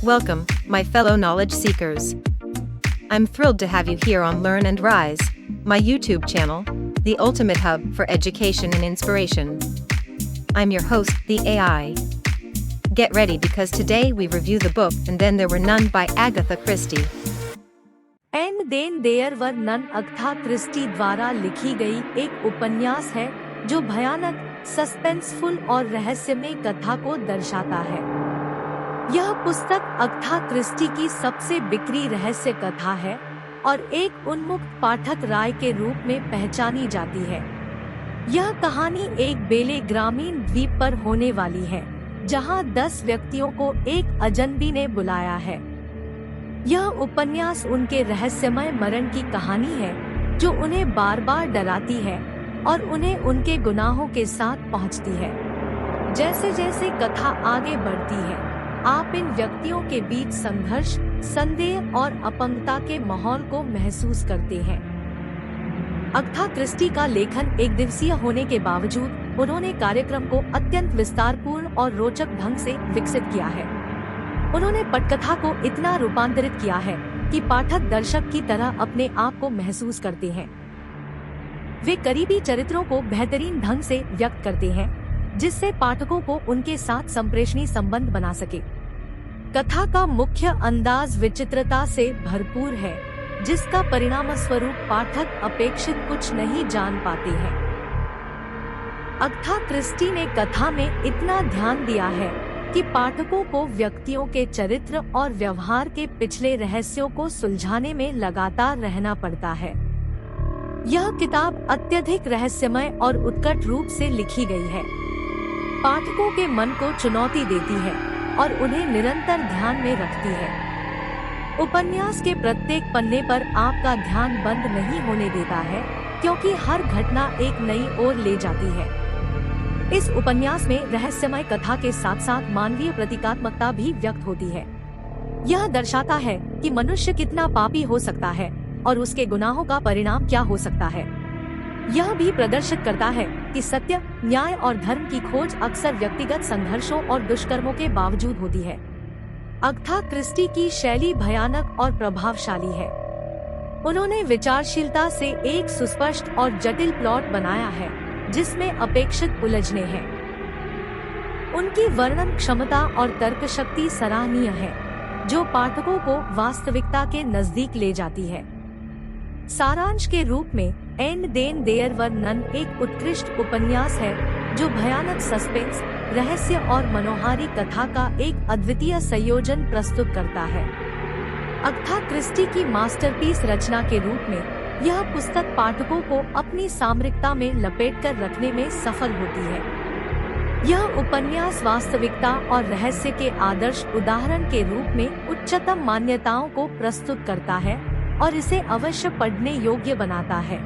Welcome, my fellow knowledge seekers. I'm thrilled to have you here on Learn and Rise, my YouTube channel, the ultimate hub for education and inspiration. I'm your host, the AI. Get ready because today we review the book And Then There Were None by Agatha Christie. And then there were none Agatha Christie द्वारा लिखी गई एक उपन्यास है जो भयानक, suspenseful और रहस्यमय कथा को दर्शाता है। यह पुस्तक अगाथा क्रिस्टी की सबसे बिक्री रहस्य कथा है और एक उन्मुक्त पाठक राय के रूप में पहचानी जाती है। यह कहानी एक बेले ग्रामीण द्वीप पर होने वाली है, जहां 10 व्यक्तियों को एक अजनबी ने बुलाया है। यह उपन्यास उनके रहस्यमय मरण की कहानी है जो उन्हें बार बार डराती है और उन्हें उनके गुनाहों के साथ पहुंचती है। जैसे जैसे कथा आगे बढ़ती है, आप इन व्यक्तियों के बीच संघर्ष, संदेह और अपंगता के माहौल को महसूस करते हैं। अगाथा क्रिस्टी का लेखन एक दिवसीय होने के बावजूद उन्होंने कार्यक्रम को अत्यंत विस्तारपूर्ण और रोचक ढंग से विकसित किया है। उन्होंने पटकथा को इतना रूपांतरित किया है कि पाठक दर्शक की तरह अपने आप को महसूस करते हैं। वे करीबी चरित्रों को बेहतरीन ढंग से व्यक्त करते हैं, जिससे पाठकों को उनके साथ संप्रेषणीय संबंध बना सके। कथा का मुख्य अंदाज विचित्रता से भरपूर है, जिसका परिणामस्वरूप पाठक अपेक्षित कुछ नहीं जान पाते हैं। अगाथा क्रिस्टी ने कथा में इतना ध्यान दिया है कि पाठकों को व्यक्तियों के चरित्र और व्यवहार के पिछले रहस्यों को सुलझाने में लगातार रहना पड़ता है। यह किताब अत्यधिक रहस्यमय और उत्कट रूप से लिखी गई है, पाठकों के मन को चुनौती देती है और उन्हें निरंतर ध्यान में रखती है। उपन्यास के प्रत्येक पन्ने पर आपका ध्यान बंद नहीं होने देता है, क्योंकि हर घटना एक नई ओर ले जाती है। इस उपन्यास में रहस्यमय कथा के साथ साथ मानवीय प्रतीकात्मकता भी व्यक्त होती है। यह दर्शाता है कि मनुष्य कितना पापी हो सकता है और उसके गुनाहों का परिणाम क्या हो सकता है। यह भी प्रदर्शित करता है कि सत्य, न्याय और धर्म की खोज अक्सर व्यक्तिगत संघर्षों और दुष्कर्मों के बावजूद होती है। अगाथा क्रिस्टी की शैली भयानक और प्रभावशाली है। उन्होंने विचारशीलता से एक सुस्पष्ट और जटिल प्लॉट बनाया है, जिसमें अपेक्षित उलझने हैं। उनकी वर्णन क्षमता और तर्क शक्ति सराहनीय है, जो पाठकों को वास्तविकता के नजदीक ले जाती है। सारांश के रूप में and then there were none एक उत्कृष्ट उपन्यास है जो भयानक सस्पेंस, रहस्य और मनोहारी कथा का एक अद्वितीय संयोजन प्रस्तुत करता है। अगाथा क्रिस्टी की मास्टरपीस रचना के रूप में यह पुस्तक पाठकों को अपनी सामरिकता में लपेटकर रखने में सफल होती है। यह उपन्यास वास्तविकता और रहस्य के आदर्श उदाहरण के रूप में उच्चतम मान्यताओं को प्रस्तुत करता है और इसे अवश्य पढ़ने योग्य बनाता है।